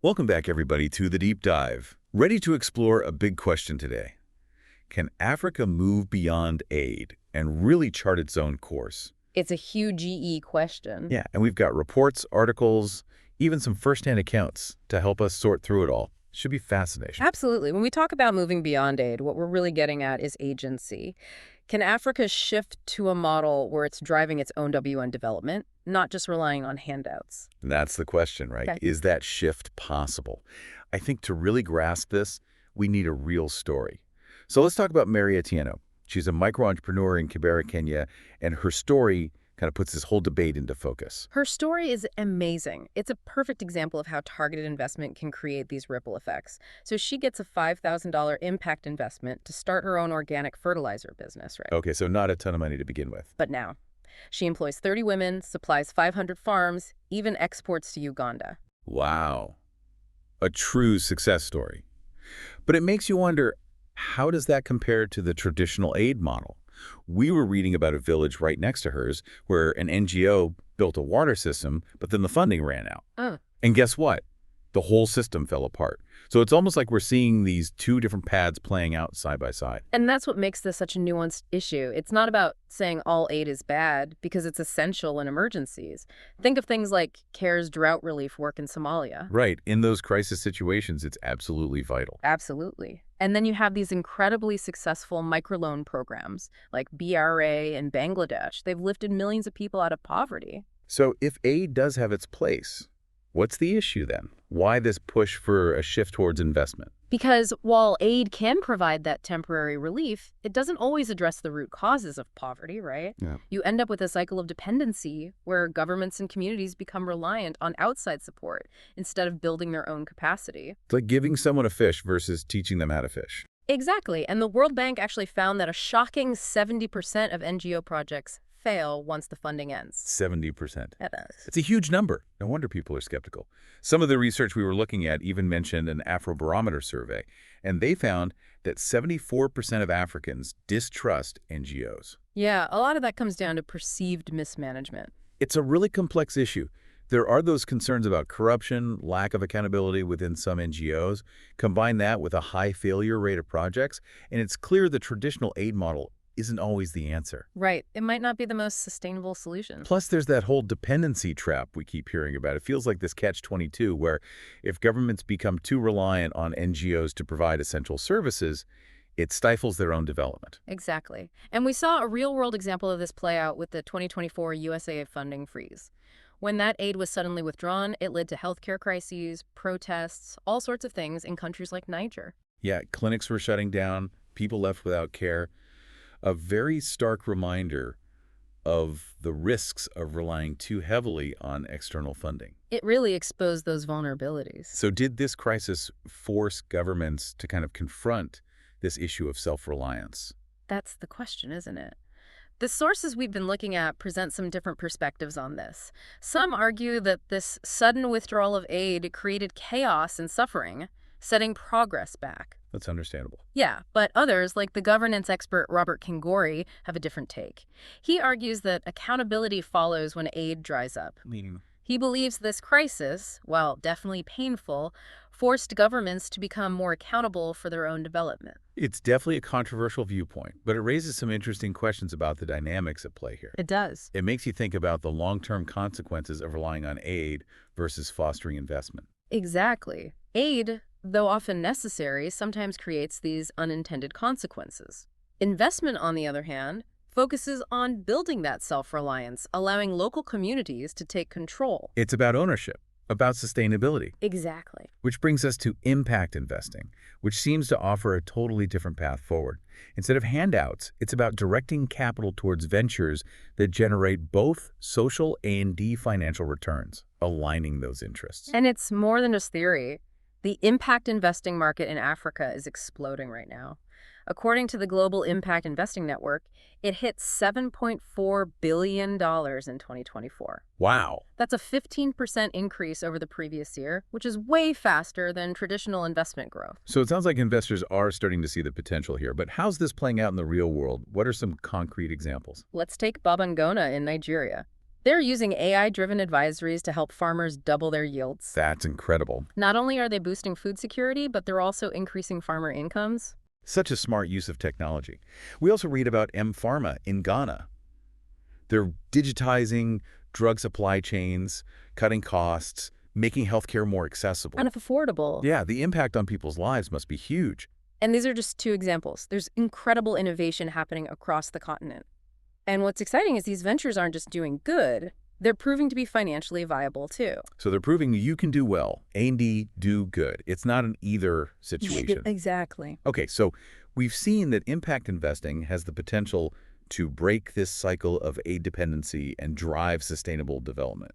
Welcome back, everybody, to The Deep Dive. Ready to explore a big question today. Can Africa move beyond aid and really chart its own course? It's a huge question. Yeah, and we've got reports, articles, even some first-hand accounts to help us sort through it all. Should be fascinating. Absolutely. When we talk about moving beyond aid, what we're really getting at is agency. Can Africa shift to a model where it's driving its own WN development, not just relying on handouts? And that's the question, right? Okay. Is that shift possible? I think to really grasp this, we need a real story. So let's talk about Mary Atieno. She's a micro-entrepreneur in Kibera, Kenya, and her story kind of puts this whole debate into focus. Her story is amazing. It's a perfect example of how targeted investment can create these ripple effects. So she gets a $5,000 impact investment to start her own organic fertilizer business, right? Okay, so not a ton of money to begin with. But now, she employs 30 women, supplies 500 farms, even exports to Uganda. Wow. A true success story. But it makes you wonder, how does that compare to the traditional aid model? We were reading about a village right next to hers where an NGO built a water system, but then the funding ran out. And guess what? The whole system fell apart. So it's almost like we're seeing these two different paths playing out side by side. And that's what makes this such a nuanced issue. It's not about saying all aid is bad because it's essential in emergencies. Think of things like CARE's drought relief work in Somalia. Right. In those crisis situations, it's absolutely vital. Absolutely. And then you have these incredibly successful microloan programs like BRA in Bangladesh. They've lifted millions of people out of poverty. So if aid does have its place, what's the issue then? Why this push for a shift towards investment? Because while aid can provide that temporary relief, it doesn't always address the root causes of poverty, right? Yeah. You end up with a cycle of dependency where governments and communities become reliant on outside support instead of building their own capacity. It's like giving someone a fish versus teaching them how to fish. Exactly. And the World Bank actually found that a shocking 70% of NGO projects fail once the funding ends. 70%. That is. It's a huge number. No wonder people are skeptical. Some of the research we were looking at even mentioned an Afrobarometer survey, and they found that 74% of Africans distrust NGOs. Yeah, a lot of that comes down to perceived mismanagement. It's a really complex issue. There are those concerns about corruption, lack of accountability within some NGOs. Combine that with a high failure rate of projects, and it's clear the traditional aid model isn't always the answer. Right. It might not be the most sustainable solution. Plus, there's that whole dependency trap we keep hearing about. It feels like this catch-22 where if governments become too reliant on NGOs to provide essential services, it stifles their own development. Exactly. And we saw a real-world example of this play out with the 2024 USAID funding freeze. When that aid was suddenly withdrawn, it led to healthcare crises, protests, all sorts of things in countries like Niger. Yeah, clinics were shutting down, people left without care. A very stark reminder of the risks of relying too heavily on external funding. It really exposed those vulnerabilities. So did this crisis force governments to kind of confront this issue of self-reliance? That's the question, isn't it? The sources we've been looking at present some different perspectives on this. Some argue that this sudden withdrawal of aid created chaos and suffering, setting progress back. That's understandable. Yeah, but others, like the governance expert Robert Kingori, have a different take. He argues that accountability follows when aid dries up. Meaning? He believes this crisis, while definitely painful, forced governments to become more accountable for their own development. It's definitely a controversial viewpoint, but it raises some interesting questions about the dynamics at play here. It does. It makes you think about the long-term consequences of relying on aid versus fostering investment. Exactly. Aid, though often necessary, sometimes creates these unintended consequences. Investment, on the other hand, focuses on building that self-reliance, allowing local communities to take control. It's about ownership, about sustainability, Exactly. which brings us to impact investing, which seems to offer a totally different path forward. Instead of handouts, it's about directing capital towards ventures that generate both social and financial returns, aligning those interests. And it's more than just theory. The impact investing market in Africa is exploding right now. According to the Global Impact Investing Network, it hit $7.4 billion in 2024. Wow. That's a 15% increase over the previous year, which is way faster than traditional investment growth. So it sounds like investors are starting to see the potential here, but how's this playing out in the real world? What are some concrete examples? Let's take Babangona in Nigeria. They're using AI-driven advisories to help farmers double their yields. That's incredible. Not only are they boosting food security, but they're also increasing farmer incomes. Such a smart use of technology. We also read about M-Pharma in Ghana. They're digitizing drug supply chains, cutting costs, making healthcare more accessible. And if affordable. Yeah, the impact on people's lives must be huge. And these are just two examples. There's incredible innovation happening across the continent. And what's exciting is these ventures aren't just doing good, they're proving to be financially viable too. So they're proving you can do well, A&D, do good. It's not an either situation. Exactly. Okay, so we've seen that impact investing has the potential to break this cycle of aid dependency and drive sustainable development.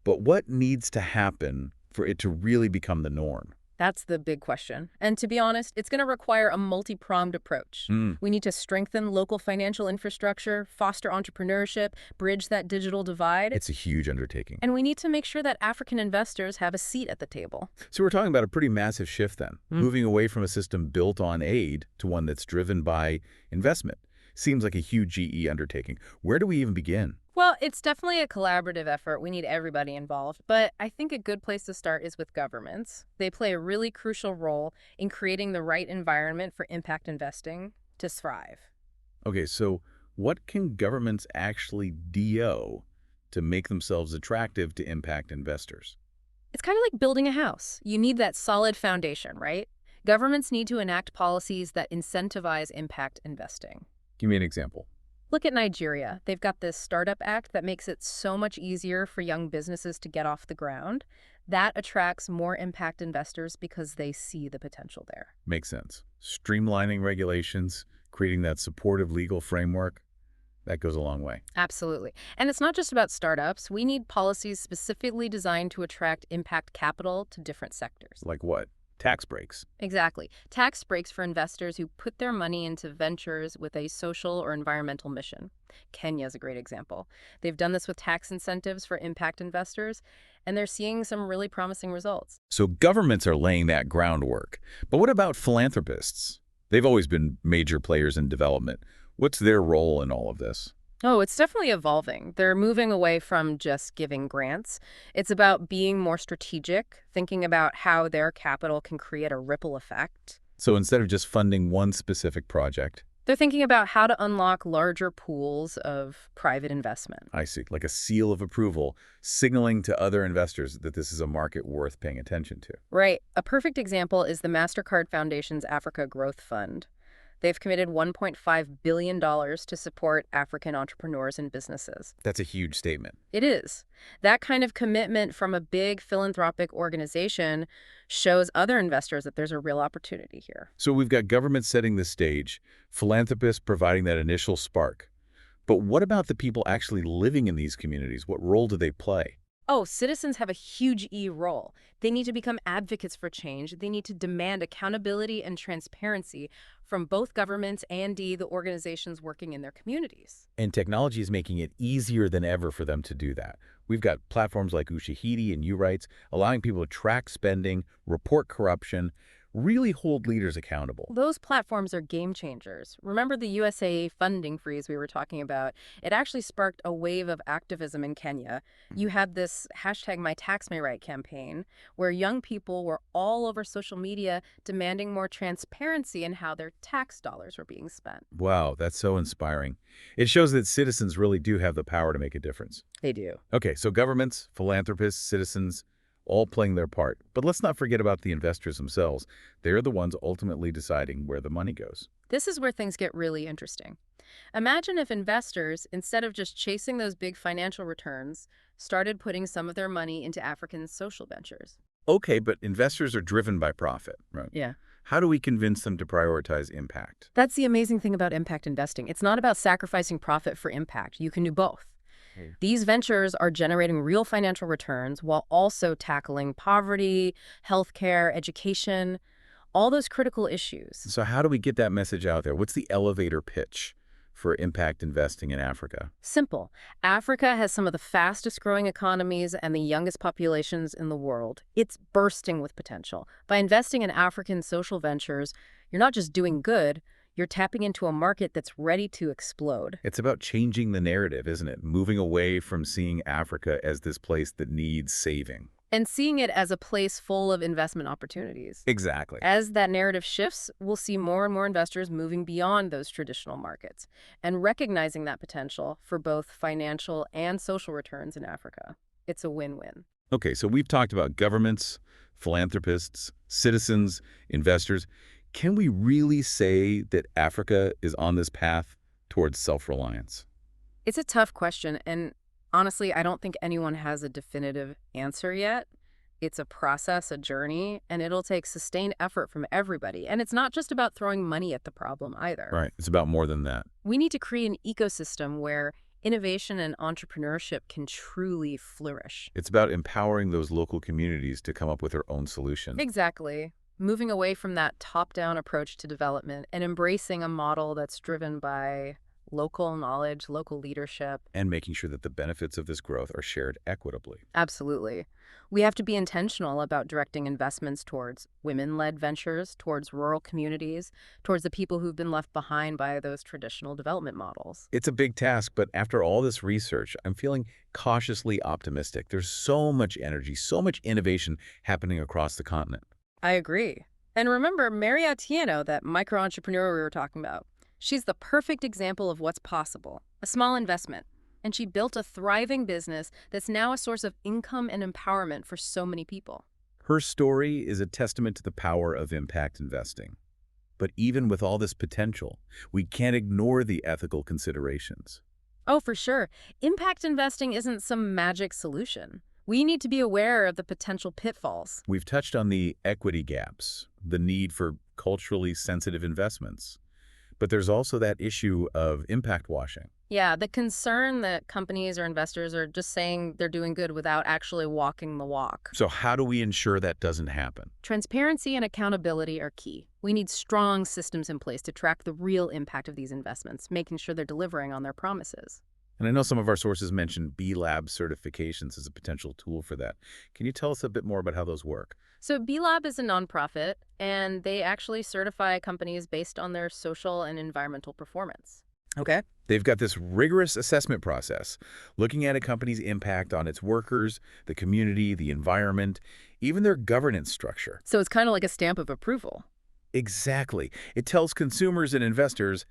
But what needs to happen for it to really become the norm? That's the big question. And to be honest, it's going to require a multi-pronged approach. We need to strengthen local financial infrastructure, foster entrepreneurship, bridge that digital divide. It's a huge undertaking. And we need to make sure that African investors have a seat at the table. So we're talking about a pretty massive shift then, moving away from a system built on aid to one that's driven by investment. Seems like a huge GE undertaking. Where do we even begin? Well, it's definitely a collaborative effort. We need everybody involved. But I think a good place to start is with governments. They play a really crucial role in creating the right environment for impact investing to thrive. Okay, so what can governments actually do to make themselves attractive to impact investors? It's kind of like building a house. You need that solid foundation, right? Governments need to enact policies that incentivize impact investing. Give me an example. Look at Nigeria. They've got this Startup Act that makes it so much easier for young businesses to get off the ground. That attracts more impact investors because they see the potential there. Makes sense. Streamlining regulations, creating that supportive legal framework, that goes a long way. Absolutely. And it's not just about startups. We need policies specifically designed to attract impact capital to different sectors. Like what? Tax breaks. Exactly. Tax breaks for investors who put their money into ventures with a social or environmental mission. Kenya is a great example. They've done this with tax incentives for impact investors, and they're seeing some really promising results. So governments are laying that groundwork. But what about philanthropists? They've always been major players in development. What's their role in all of this? Oh, it's definitely evolving. They're moving away from just giving grants. It's about being more strategic, thinking about how their capital can create a ripple effect. So instead of just funding one specific project, They're thinking about how to unlock larger pools of private investment. I see, like a seal of approval, signaling to other investors that this is a market worth paying attention to. Right. A perfect example is the MasterCard Foundation's Africa Growth Fund. They've committed $1.5 billion to support African entrepreneurs and businesses. That's a huge statement. It is. That kind of commitment from a big philanthropic organization shows other investors that there's a real opportunity here. So we've got government setting the stage, philanthropists providing that initial spark. But what about the people actually living in these communities? What role do they play? Oh, citizens have a huge role. They need to become advocates for change. They need to demand accountability and transparency from both governments and the organizations working in their communities. And technology is making it easier than ever for them to do that. We've got platforms like Ushahidi and URights allowing people to track spending, report corruption, really hold leaders accountable. Those platforms are game changers. Remember the USAA funding freeze we were talking about? It actually sparked a wave of activism in Kenya. You had this #MyTaxMayRight campaign where young people were all over social media demanding more transparency in how their tax dollars were being spent. Wow, that's so inspiring. It shows that citizens really do have the power to make a difference. They do. Okay, so governments, philanthropists, citizens, all playing their part. But let's not forget about the investors themselves. They're the ones ultimately deciding where the money goes. This is where things get really interesting. Imagine if investors, instead of just chasing those big financial returns, started putting some of their money into African social ventures. Okay, but investors are driven by profit, right? Yeah. How do we convince them to prioritize impact? That's the amazing thing about impact investing. It's not about sacrificing profit for impact. You can do both. These ventures are generating real financial returns while also tackling poverty, healthcare, education, all those critical issues. So how do we get that message out there? What's the elevator pitch for impact investing in Africa? Simple. Africa has some of the fastest growing economies and the youngest populations in the world. It's bursting with potential. By investing in African social ventures, you're not just doing good, You're tapping into a market that's ready to explode. It's about changing the narrative, isn't it? Moving away from seeing Africa as this place that needs saving. And seeing it as a place full of investment opportunities. Exactly. As that narrative shifts, we'll see more and more investors moving beyond those traditional markets and recognizing that potential for both financial and social returns in Africa. It's a win-win. Okay, so we've talked about governments, philanthropists, citizens, investors. Can we really say that Africa is on this path towards self-reliance? It's a tough question, and honestly, I don't think anyone has a definitive answer yet. It's a process, a journey, and it'll take sustained effort from everybody. And it's not just about throwing money at the problem either. Right. It's about more than that. We need to create an ecosystem where innovation and entrepreneurship can truly flourish. It's about empowering those local communities to come up with their own solution Exactly. Moving away from that top-down approach to development and embracing a model that's driven by local knowledge, local leadership. and making sure that the benefits of this growth are shared equitably. Absolutely. We have to be intentional about directing investments towards women-led ventures, towards rural communities, towards the people who've been left behind by those traditional development models. It's a big task, but after all this research, I'm feeling cautiously optimistic. There's so much energy, so much innovation happening across the continent. I agree. And remember Mary Atieno, that micro-entrepreneur we were talking about. She's the perfect example of what's possible. A small investment. And she built a thriving business that's now a source of income and empowerment for so many people. Her story is a testament to the power of impact investing. But even with all this potential, we can't ignore the ethical considerations. Oh, for sure. Impact investing isn't some magic solution. We need to be aware of the potential pitfalls. We've touched on the equity gaps, the need for culturally sensitive investments. But there's also that issue of impact washing. Yeah, the concern that companies or investors are just saying they're doing good without actually walking the walk. So how do we ensure that doesn't happen? Transparency and accountability are key. We need strong systems in place to track the real impact of these investments, making sure they're delivering on their promises. And I know some of our sources mentioned B-Lab certifications as a potential tool for that. Can you tell us a bit more about how those work? So B-Lab is a nonprofit, and they actually certify companies based on their social and environmental performance. Okay. They've got this rigorous assessment process, looking at a company's impact on its workers, the community, the environment, even their governance structure. So it's kind of like a stamp of approval. Exactly. It tells consumers and investors,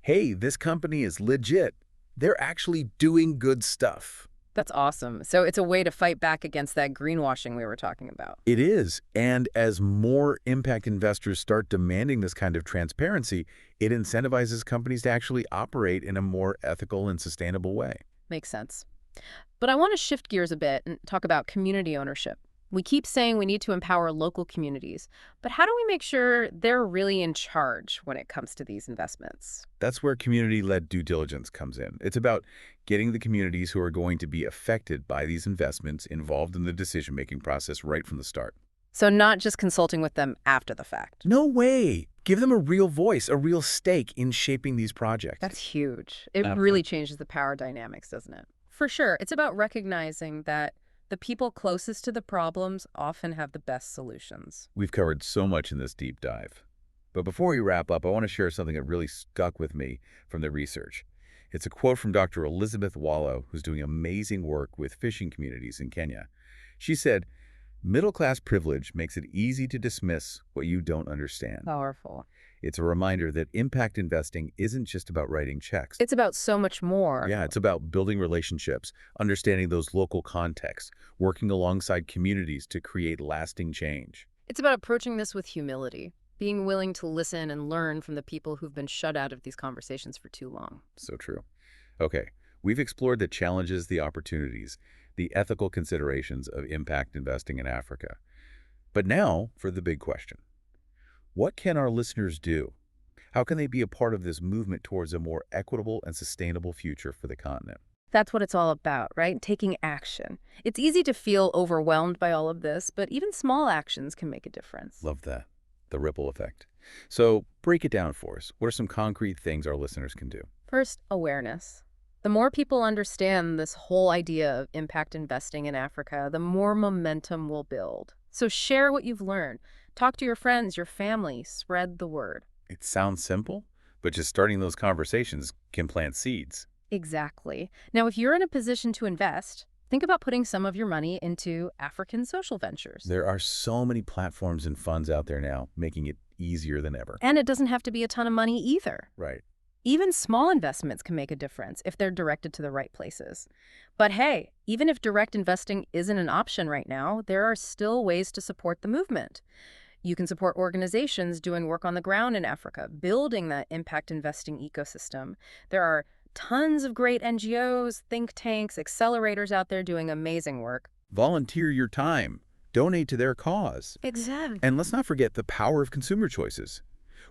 hey, this company is legit. They're actually doing good stuff. That's awesome. So it's a way to fight back against that greenwashing we were talking about. It is. And as more impact investors start demanding this kind of transparency, it incentivizes companies to actually operate in a more ethical and sustainable way. Makes sense. But I want to shift gears a bit and talk about community ownership. We keep saying we need to empower local communities, but how do we make sure they're really in charge when it comes to these investments? That's where community-led due diligence comes in. It's about getting the communities who are going to be affected by these investments involved in the decision-making process right from the start. So not just consulting with them after the fact. No way! Give them a real voice, a real stake in shaping these projects. That's huge. It Absolutely. really changes the power dynamics, doesn't it? For sure. It's about recognizing that the people closest to the problems often have the best solutions. We've covered so much in this deep dive. But before we wrap up, I want to share something that really stuck with me from the research. It's a quote from Dr. Elizabeth Wallow, who's doing amazing work with fishing communities in Kenya. She said, "Middle-class privilege makes it easy to dismiss what you don't understand." Powerful. It's a reminder that impact investing isn't just about writing checks. It's about so much more. Yeah, it's about building relationships, understanding those local contexts, working alongside communities to create lasting change. It's about approaching this with humility, being willing to listen and learn from the people who've been shut out of these conversations for too long. So true. Okay, we've explored the challenges, the opportunities, the ethical considerations of impact investing in Africa. But now for the big question. What can our listeners do? How can they be a part of this movement towards a more equitable and sustainable future for the continent? That's what it's all about, right? Taking action. It's easy to feel overwhelmed by all of this, but even small actions can make a difference. Love that. The ripple effect. So break it down for us. What are some concrete things our listeners can do? First, awareness. The more people understand this whole idea of impact investing in Africa, the more momentum will build. So share what you've learned. Talk to your friends, your family, spread the word. It sounds simple, but just starting those conversations can plant seeds. Exactly. Now, if you're in a position to invest, think about putting some of your money into African social ventures. There are so many platforms and funds out there now, making it easier than ever. And it doesn't have to be a ton of money either. Right. Even small investments can make a difference if they're directed to the right places. But hey, even if direct investing isn't an option right now, there are still ways to support the movement. You can support organizations doing work on the ground in Africa, building that impact investing ecosystem. There are tons of great NGOs, think tanks, accelerators out there doing amazing work. Volunteer your time. Donate to their cause. Exactly. And let's not forget the power of consumer choices.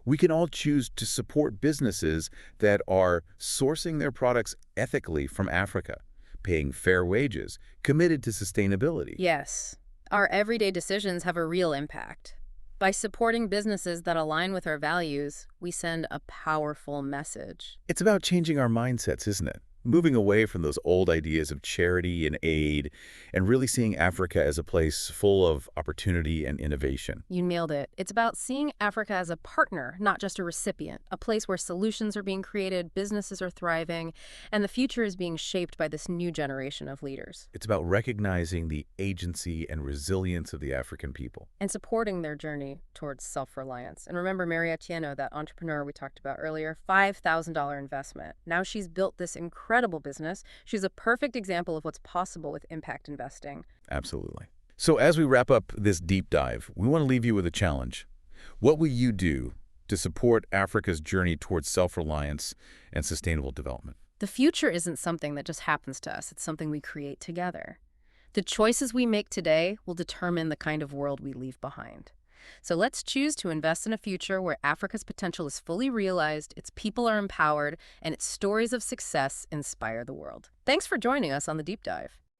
We can all choose to support businesses that are sourcing their products ethically from Africa, paying fair wages, committed to sustainability. Yes, our everyday decisions have a real impact. By supporting businesses that align with our values, we send a powerful message. It's about changing our mindsets, isn't it? Moving away from those old ideas of charity and aid and really seeing Africa as a place full of opportunity and innovation. You nailed it. It's about seeing Africa as a partner, not just a recipient, a place where solutions are being created, businesses are thriving, and the future is being shaped by this new generation of leaders. It's about recognizing the agency and resilience of the African people. And supporting their journey towards self-reliance. And remember Maria Tieno, that entrepreneur we talked about earlier, $5,000 investment. Now she's built this incredible business. She's a perfect example of what's possible with impact investing. Absolutely. So as we wrap up this deep dive, we want to leave you with a challenge. What will you do to support Africa's journey towards self-reliance and sustainable development? The future isn't something that just happens to us. It's something we create together. The choices we make today will determine the kind of world we leave behind. So let's choose to invest in a future where Africa's potential is fully realized, its people are empowered, and its stories of success inspire the world. Thanks for joining us on the Deep Dive.